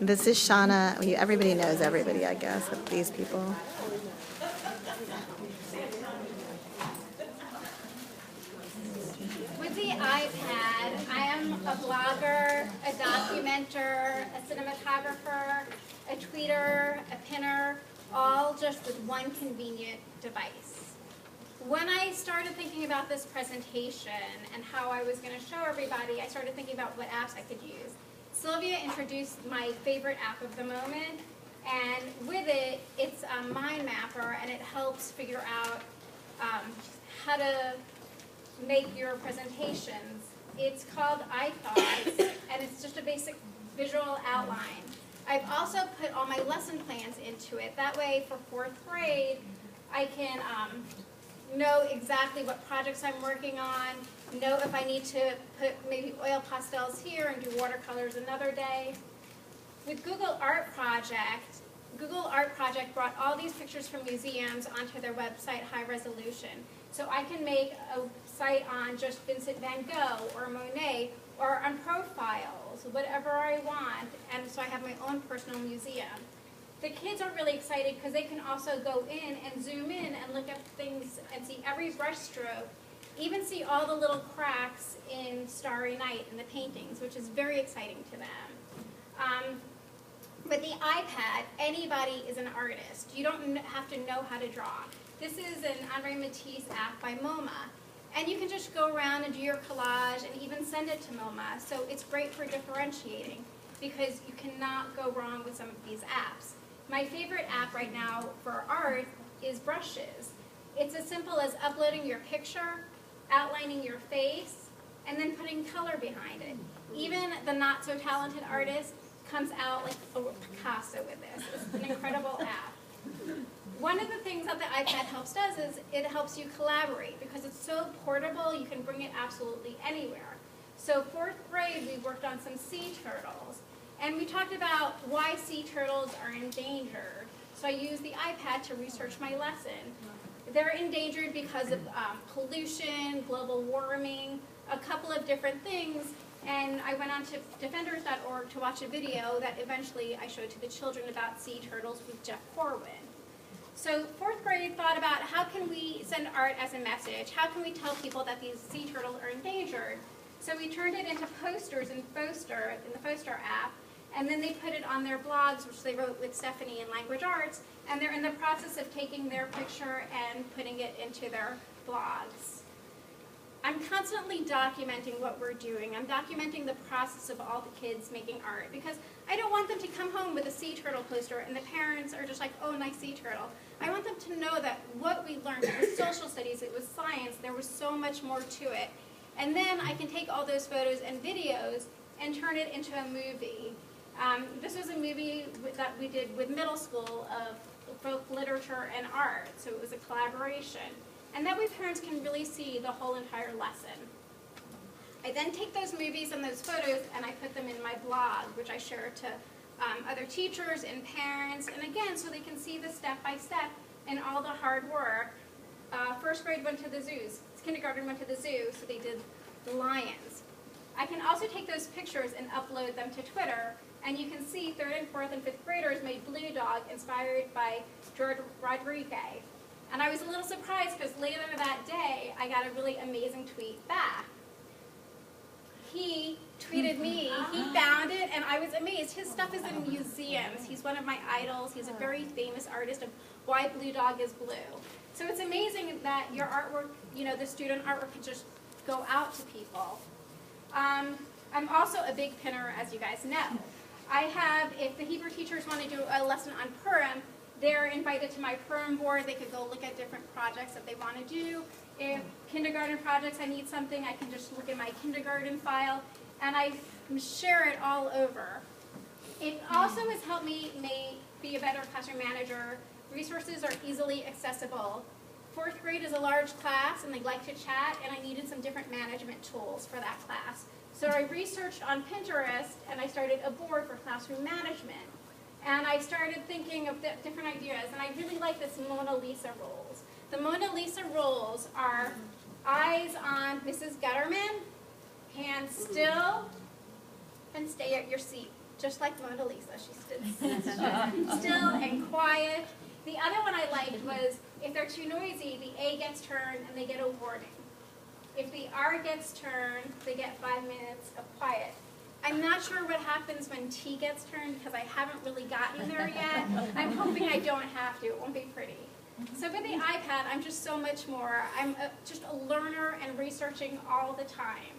This is Shana. Everybody knows everybody, I guess, with these people. With the iPad, I am a blogger, a documenter, a cinematographer, a tweeter, a pinner, all just with one convenient device. When I started thinking about this presentation and how I was going to show everybody, I started thinking about what apps I could use. Sylvia introduced my favorite app of the moment, and with it, it's a mind mapper, and it helps figure out how to make your presentations. It's called iThoughts, and it's just a basic visual outline. I've also put all my lesson plans into it. That way, for 4th grade, I can know exactly what projects I'm working on, know if I need to put maybe oil pastels here and do watercolors another day. With Google Art Project brought all these pictures from museums onto their website high resolution. So I can make a site on just Vincent van Gogh or Monet or on profiles, whatever I want, and so I have my own personal museum. The kids are really excited because they can also go in and zoom in and look at things and see every brush stroke, even see all the little cracks in Starry Night in the paintings, which is very exciting to them. With the iPad, anybody is an artist. You don't have to know how to draw. This is an Andre Matisse app by MoMA. And you can just go around and do your collage and even send it to MoMA. So it's great for differentiating because you cannot go wrong with some of these apps. My favorite app right now for art is Brushes. It's as simple as uploading your picture, outlining your face, and then putting color behind it. Even the not-so-talented artist comes out like a Picasso with this. It's an incredible app. One of the things that the iPad does is it helps you collaborate because it's so portable, you can bring it absolutely anywhere. So 4th grade, we worked on some sea turtles. And we talked about why sea turtles are endangered. So I used the iPad to research my lesson. They're endangered because of pollution, global warming, a couple of different things. And I went on to defenders.org to watch a video that eventually I showed to the children about sea turtles with Jeff Corwin. So 4th grade thought about how can we send art as a message? How can we tell people that these sea turtles are endangered? So we turned it into posters in the Foster app. And then they put it on their blogs, which they wrote with Stephanie in Language Arts, and they're in the process of taking their picture and putting it into their blogs. I'm constantly documenting what we're doing. I'm documenting the process of all the kids making art because I don't want them to come home with a sea turtle poster and the parents are just like, oh, nice sea turtle. I want them to know that what we learned, it was social studies, it was science, there was so much more to it. And then I can take all those photos and videos and turn it into a movie. This was a movie that we did with middle school of both literature and art, so it was a collaboration. And that way parents can really see the whole entire lesson. I then take those movies and those photos and I put them in my blog, which I share to other teachers and parents, and again, so they can see the step-by-step and all the hard work. 1st grade went to the zoos. Kindergarten went to the zoo, so they did the lions. I can also take those pictures and upload them to Twitter, and you can see 3rd and 4th and 5th graders made Blue Dog inspired by George Rodriguez. And I was a little surprised because later that day, I got a really amazing tweet back. He tweeted me, he found it, and I was amazed. His stuff is in museums. He's one of my idols. He's a very famous artist of why Blue Dog is blue. So it's amazing that your artwork, the student artwork can just go out to people. I'm also a big pinner, as you guys know. If the Hebrew teachers want to do a lesson on Purim, they're invited to my Purim board. They could go look at different projects that they want to do. If kindergarten projects, I need something, I can just look in my kindergarten file, and I share it all over. It also has helped me be a better classroom manager. Resources are easily accessible. 4th grade is a large class, and they like to chat, and I needed some different management tools for that class. So I researched on Pinterest, and I started a board for classroom management. And I started thinking of different ideas, and I really like this Mona Lisa rules. The Mona Lisa rules are eyes on Mrs. Gutterman, hands still, and stay at your seat. just like Mona Lisa. She stood still and quiet. The other one I liked was, if they're too noisy, the A gets turned and they get a warning. If the R gets turned, they get 5 minutes of quiet. I'm not sure what happens when T gets turned because I haven't really gotten there yet. I'm hoping I don't have to. It won't be pretty. So with the iPad, I'm just so much more. I'm just a learner and researching all the time.